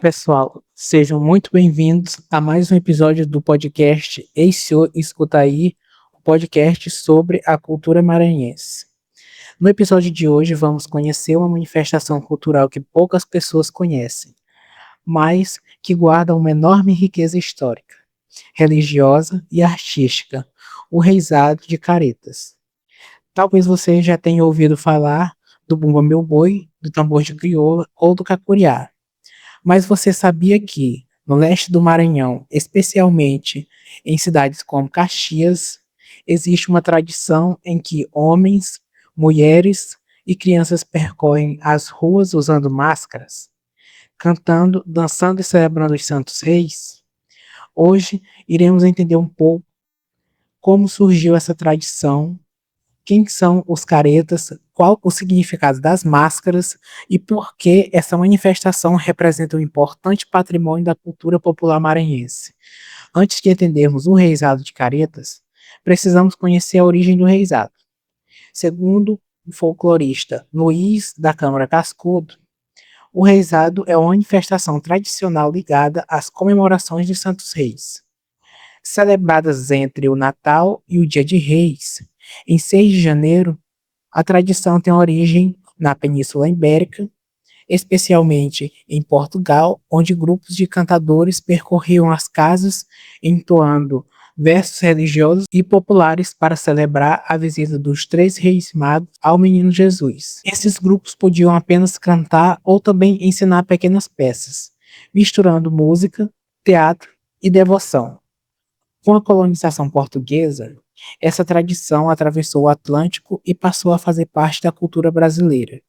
Pessoal, sejam muito bem-vindos a mais um episódio do podcast Ei Senhor, Escuta Aí, o podcast sobre a cultura maranhense. No episódio de hoje vamos conhecer uma manifestação cultural que poucas pessoas conhecem, mas que guarda uma enorme riqueza histórica, religiosa e artística, o Reisado de Caretas. Talvez você já tenha ouvido falar do Bumba Meu Boi, do tambor de crioula ou do cacuriá. Mas você sabia que, no leste do Maranhão, especialmente em cidades como Caxias, existe uma tradição em que homens, mulheres e crianças percorrem as ruas usando máscaras, cantando, dançando e celebrando os Santos Reis? Hoje iremos entender um pouco como surgiu essa tradição, quem são os caretas, qual o significado das máscaras e por que essa manifestação representa um importante patrimônio da cultura popular maranhense. Antes de entendermos o reisado de caretas, precisamos conhecer a origem do reisado. Segundo o folclorista Luiz da Câmara Cascudo, o reisado é uma manifestação tradicional ligada às comemorações de Santos Reis, celebradas entre o Natal e o Dia de Reis. Em 6 de janeiro, a tradição tem origem na Península Ibérica, especialmente em Portugal, onde grupos de cantadores percorriam as casas entoando versos religiosos e populares para celebrar a visita dos 3 reis magos ao menino Jesus. Esses grupos podiam apenas cantar ou também ensinar pequenas peças, misturando música, teatro e devoção. Com a colonização portuguesa, essa tradição atravessou o Atlântico e passou a fazer parte da cultura brasileira,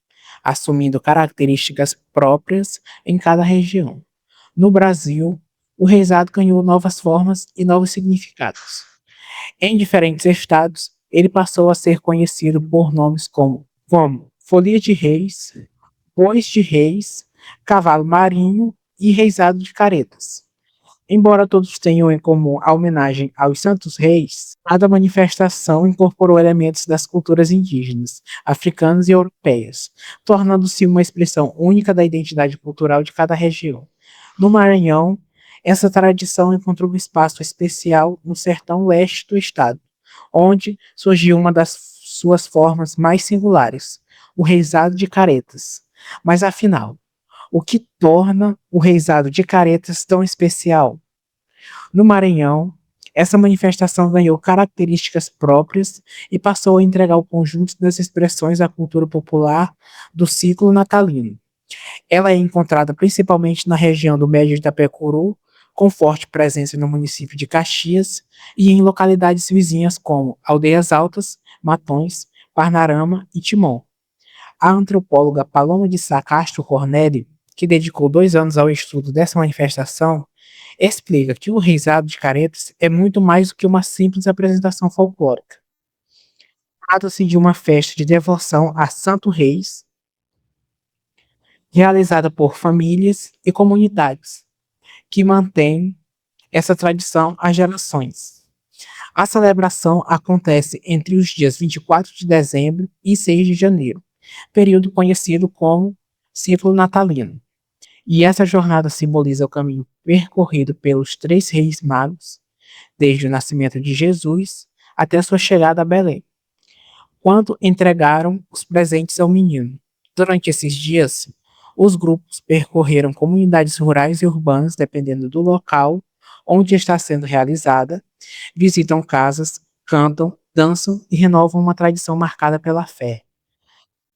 assumindo características próprias em cada região. No Brasil, o reisado ganhou novas formas e novos significados. Em diferentes estados, ele passou a ser conhecido por nomes como Folia de Reis, Bois de Reis, Cavalo Marinho e Reisado de Caretas. Embora todos tenham em comum a homenagem aos Santos Reis, cada manifestação incorporou elementos das culturas indígenas, africanas e europeias, tornando-se uma expressão única da identidade cultural de cada região. No Maranhão, essa tradição encontrou um espaço especial no sertão leste do estado, onde surgiu uma das suas formas mais singulares, o reisado de caretas. Mas afinal, o que torna o reisado de caretas tão especial? No Maranhão, essa manifestação ganhou características próprias e passou a entregar o conjunto das expressões da cultura popular do ciclo natalino. Ela é encontrada principalmente na região do Médio Itapecuru, com forte presença no município de Caxias e em localidades vizinhas como Aldeias Altas, Matões, Parnarama e Timon. A antropóloga Paloma de Sá Castro Corneli, que dedicou 2 anos ao estudo dessa manifestação, explica que o reisado de caretas é muito mais do que uma simples apresentação folclórica. Trata-se de uma festa de devoção a Santo Reis, realizada por famílias e comunidades, que mantém essa tradição há gerações. A celebração acontece entre os dias 24 de dezembro e 6 de janeiro, período conhecido como ciclo natalino. E essa jornada simboliza o caminho percorrido pelos 3 reis magos, desde o nascimento de Jesus até sua chegada a Belém, quando entregaram os presentes ao menino. Durante esses dias, os grupos percorreram comunidades rurais e urbanas, dependendo do local onde está sendo realizada, visitam casas, cantam, dançam e renovam uma tradição marcada pela fé,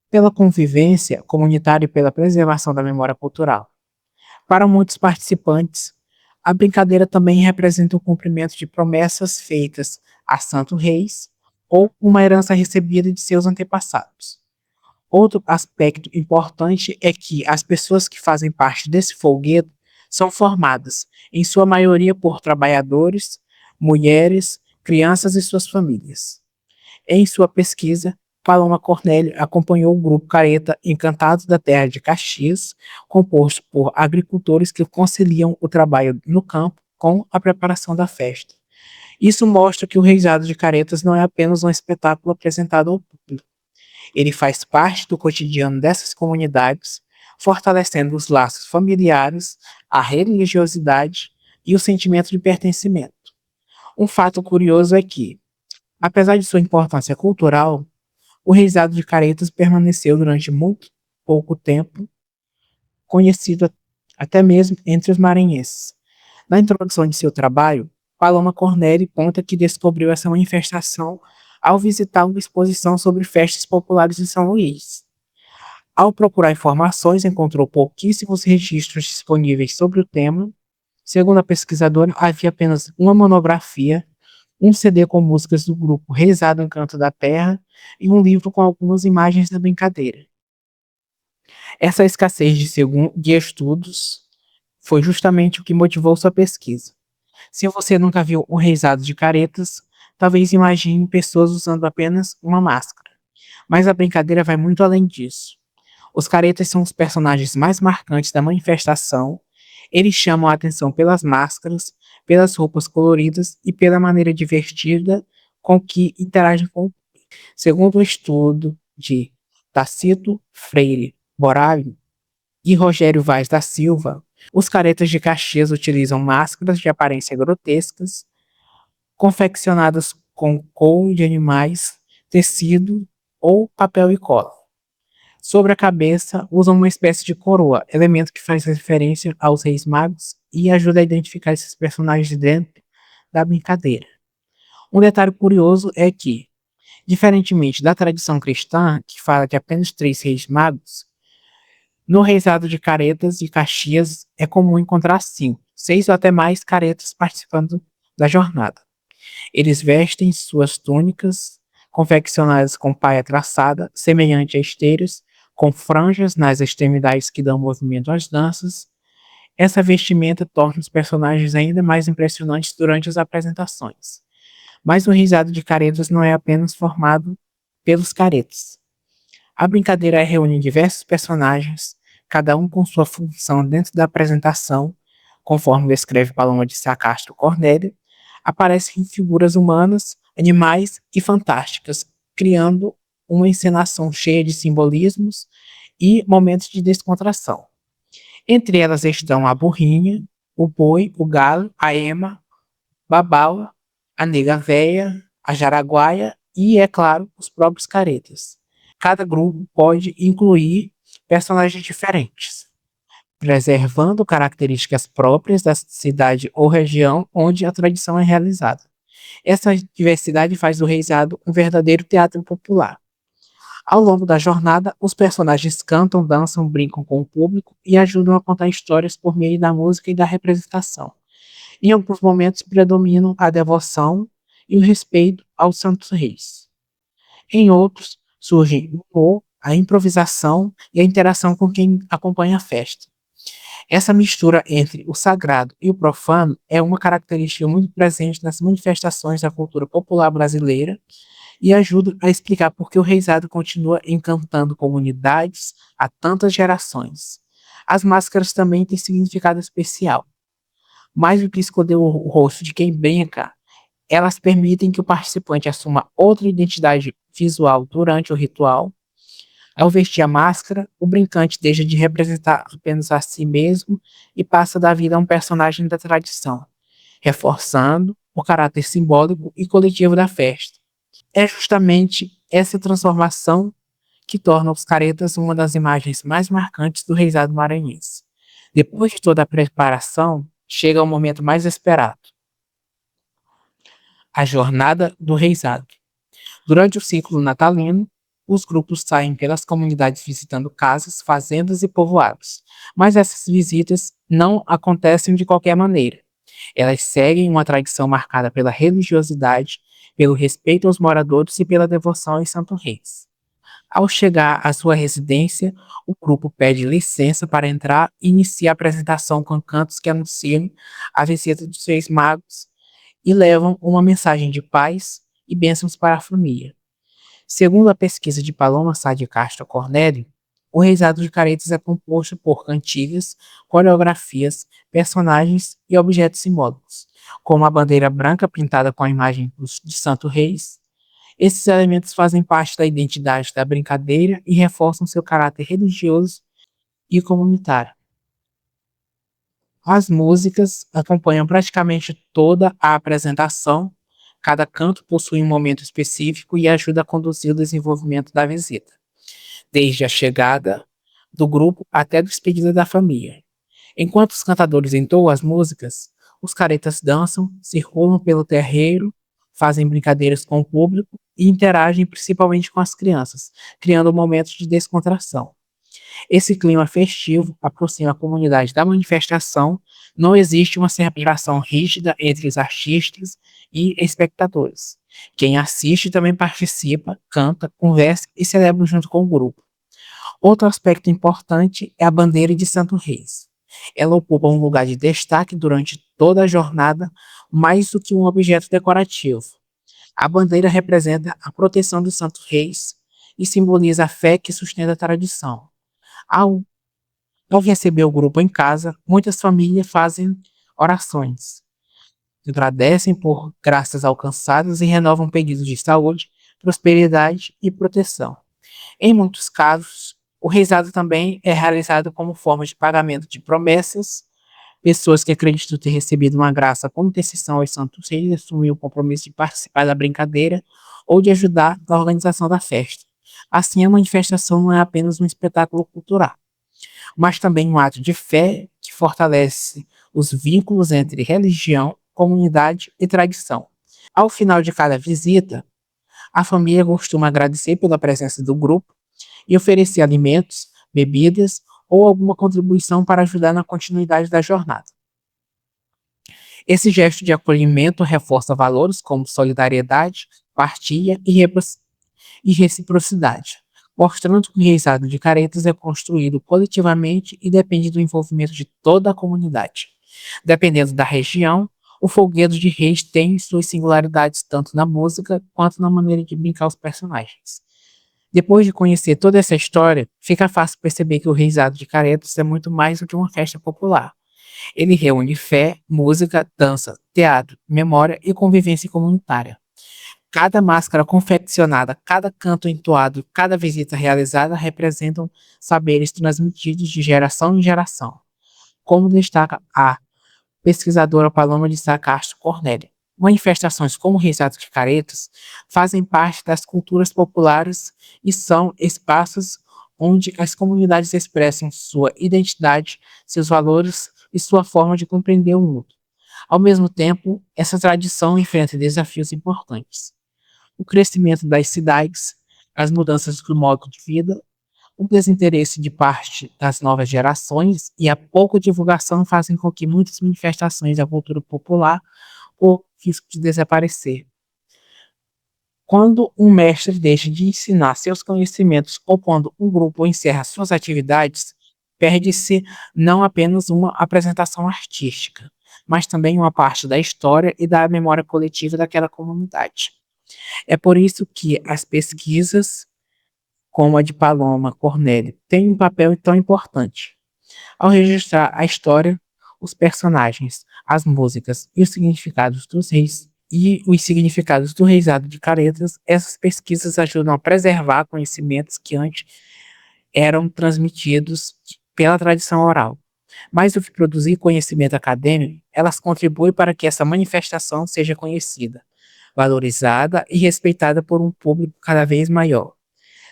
pela convivência comunitária e pela preservação da memória cultural. Para muitos participantes, a brincadeira também representa o cumprimento de promessas feitas a Santo Reis ou uma herança recebida de seus antepassados. Outro aspecto importante é que as pessoas que fazem parte desse folguedo são formadas, em sua maioria, por trabalhadores, mulheres, crianças e suas famílias. Em sua pesquisa, Paloma Cornélio acompanhou o grupo Careta Encantados da Terra de Caxias, composto por agricultores que conciliam o trabalho no campo com a preparação da festa. Isso mostra que o reisado de caretas não é apenas um espetáculo apresentado ao público. Ele faz parte do cotidiano dessas comunidades, fortalecendo os laços familiares, a religiosidade e o sentimento de pertencimento. Um fato curioso é que, apesar de sua importância cultural, o reisado de Caretas permaneceu durante muito pouco tempo conhecido até mesmo entre os maranhenses. Na introdução de seu trabalho, Paloma Corneli conta que descobriu essa manifestação ao visitar uma exposição sobre festas populares em São Luís. Ao procurar informações, encontrou pouquíssimos registros disponíveis sobre o tema. Segundo a pesquisadora, havia apenas uma monografia, um CD com músicas do grupo Reisado Encanto da Terra e um livro com algumas imagens da brincadeira. Essa escassez de estudos foi justamente o que motivou sua pesquisa. Se você nunca viu um reisado de caretas, talvez imagine pessoas usando apenas uma máscara. Mas a brincadeira vai muito além disso. Os caretas são os personagens mais marcantes da manifestação. Eles chamam a atenção pelas máscaras, pelas roupas coloridas e pela maneira divertida com que interagem com o público. Segundo o estudo de Tacito Freire Borari e Rogério Vaz da Silva, os caretas de Caxias utilizam máscaras de aparência grotescas, confeccionadas com couro de animais, tecido ou papel e cola. Sobre a cabeça, usam uma espécie de coroa, elemento que faz referência aos reis magos e ajuda a identificar esses personagens dentro da brincadeira. Um detalhe curioso é que, diferentemente da tradição cristã, que fala de apenas 3 reis magos, no reisado de Caretas e Caxias é comum encontrar 5, 6 ou até mais caretas participando da jornada. Eles vestem suas túnicas, confeccionadas com paia traçada, semelhante a esteiras, com franjas nas extremidades que dão movimento às danças. Essa vestimenta torna os personagens ainda mais impressionantes durante as apresentações. Mas o reisado de Caretas não é apenas formado pelos caretas. A brincadeira reúne diversos personagens, cada um com sua função dentro da apresentação, conforme descreve Paloma de Sacastro Cornélia. Aparecem figuras humanas, animais e fantásticas, criando uma encenação cheia de simbolismos e momentos de descontração. Entre elas estão a burrinha, o boi, o galo, a ema, babala, a nega véia, a jaraguaia e, é claro, os próprios caretas. Cada grupo pode incluir personagens diferentes, preservando características próprias da cidade ou região onde a tradição é realizada. Essa diversidade faz do reisado um verdadeiro teatro popular. Ao longo da jornada, os personagens cantam, dançam, brincam com o público e ajudam a contar histórias por meio da música e da representação. Em alguns momentos predominam a devoção e o respeito aos santos reis. Em outros, surgem o humor, a improvisação e a interação com quem acompanha a festa. Essa mistura entre o sagrado e o profano é uma característica muito presente nas manifestações da cultura popular brasileira e ajuda a explicar por que o reisado continua encantando comunidades há tantas gerações. As máscaras também têm significado especial. Mais do que esconder o rosto de quem brinca, elas permitem que o participante assuma outra identidade visual durante o ritual. Ao vestir a máscara, o brincante deixa de representar apenas a si mesmo e passa da vida a um personagem da tradição, reforçando o caráter simbólico e coletivo da festa. É justamente essa transformação que torna os caretas uma das imagens mais marcantes do reisado maranhense. Depois de toda a preparação, chega o momento mais esperado: a jornada do reisado. Durante o ciclo natalino, os grupos saem pelas comunidades visitando casas, fazendas e povoados. Mas essas visitas não acontecem de qualquer maneira. Elas seguem uma tradição marcada pela religiosidade, pelo respeito aos moradores e pela devoção aos santos reis. Ao chegar à sua residência, o grupo pede licença para entrar e inicia a apresentação com cantos que anunciam a visita dos Reis Magos e levam uma mensagem de paz e bênçãos para a família. Segundo a pesquisa de Paloma Sá de Castro Cornélio, o reisado de Caretas é composto por cantigas, coreografias, personagens e objetos simbólicos, como a bandeira branca pintada com a imagem de Santo Reis. Esses elementos fazem parte da identidade da brincadeira e reforçam seu caráter religioso e comunitária. As músicas acompanham praticamente toda a apresentação, cada canto possui um momento específico e ajuda a conduzir o desenvolvimento da visita, desde a chegada do grupo até a despedida da família. Enquanto os cantadores entoam as músicas, os caretas dançam, circulam pelo terreiro, fazem brincadeiras com o público e interagem principalmente com as crianças, criando momentos de descontração. Esse clima festivo aproxima a comunidade da manifestação, não existe uma separação rígida entre os artistas e espectadores. Quem assiste também participa, canta, conversa e celebra junto com o grupo. Outro aspecto importante é a bandeira de Santo Reis. Ela ocupa um lugar de destaque durante toda a jornada, mais do que um objeto decorativo. A bandeira representa a proteção dos Santos Reis e simboliza a fé que sustenta a tradição. Ao, ao receber o grupo em casa, muitas famílias fazem orações, agradecem por graças alcançadas e renovam pedidos de saúde, prosperidade e proteção. Em muitos casos, o rezado também é realizado como forma de pagamento de promessas. Pessoas que acreditam ter recebido uma graça como intercessão aos santos reis assumem o compromisso de participar da brincadeira ou de ajudar na organização da festa. Assim, a manifestação não é apenas um espetáculo cultural, mas também um ato de fé que fortalece os vínculos entre religião, comunidade e tradição. Ao final de cada visita, a família costuma agradecer pela presença do grupo e oferecer alimentos, bebidas ou alguma contribuição para ajudar na continuidade da jornada. Esse gesto de acolhimento reforça valores como solidariedade, partilha e reciprocidade, mostrando que o reizado de caretas é construído coletivamente e depende do envolvimento de toda a comunidade. Dependendo da região, o folguedo de reis tem suas singularidades tanto na música quanto na maneira de brincar os personagens. Depois de conhecer toda essa história, fica fácil perceber que o reizado de caretas é muito mais do que uma festa popular. Ele reúne fé, música, dança, teatro, memória e convivência comunitária. Cada máscara confeccionada, cada canto entoado, cada visita realizada representam saberes transmitidos de geração em geração, como destaca a pesquisadora Paloma de Sá Castro Cornélia. Manifestações como o Reisado de Caretas fazem parte das culturas populares e são espaços onde as comunidades expressam sua identidade, seus valores e sua forma de compreender o mundo. Ao mesmo tempo, essa tradição enfrenta desafios importantes. O crescimento das cidades, as mudanças do modo de vida, o desinteresse de parte das novas gerações e a pouca divulgação fazem com que muitas manifestações da cultura popular corram risco de desaparecer. Quando um mestre deixa de ensinar seus conhecimentos ou quando um grupo encerra suas atividades, perde-se não apenas uma apresentação artística, mas também uma parte da história e da memória coletiva daquela comunidade. É por isso que as pesquisas, como a de Paloma Cornélio, têm um papel tão importante. Ao registrar a história, os personagens, as músicas e os significados dos reis e os significados do reisado de caretas, essas pesquisas ajudam a preservar conhecimentos que antes eram transmitidos pela tradição oral. Mais do que produzir conhecimento acadêmico, elas contribuem para que essa manifestação seja conhecida, valorizada e respeitada por um público cada vez maior.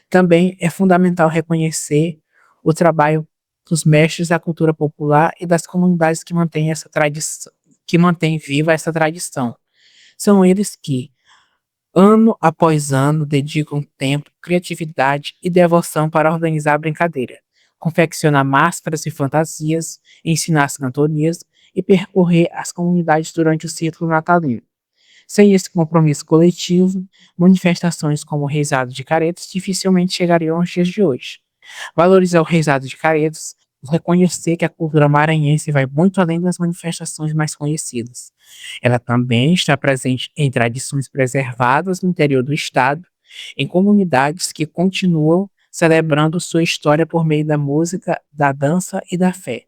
Também é fundamental reconhecer o trabalho dos mestres da cultura popular e das comunidades que mantêm essa tradição, que mantêm viva essa tradição. São eles que, ano após ano, dedicam tempo, criatividade e devoção para organizar a brincadeira, confeccionar máscaras e fantasias, ensinar as cantorias e percorrer as comunidades durante o ciclo natalino. Sem esse compromisso coletivo, manifestações como o Reisado de Caretas dificilmente chegariam aos dias de hoje. Valorizar o Reisado de Caretas, reconhecer que a cultura maranhense vai muito além das manifestações mais conhecidas. Ela também está presente em tradições preservadas no interior do estado, em comunidades que continuam celebrando sua história por meio da música, da dança e da fé.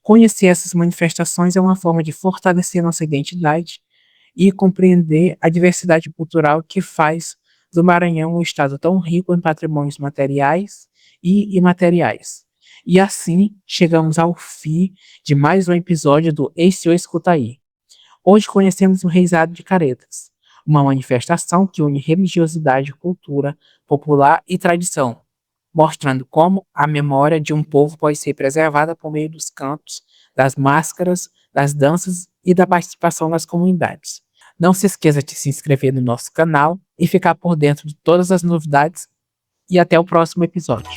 Conhecer essas manifestações é uma forma de fortalecer nossa identidade e compreender a diversidade cultural que faz do Maranhão um estado tão rico em patrimônios materiais e imateriais. E assim chegamos ao fim de mais um episódio do Ei Senhor Escuta Aí. Hoje conhecemos o Reisado de Caretas, uma manifestação que une religiosidade, cultura popular e tradição, mostrando como a memória de um povo pode ser preservada por meio dos cantos, das máscaras, das danças e da participação nas comunidades. Não se esqueça de se inscrever no nosso canal e ficar por dentro de todas as novidades. E até o próximo episódio.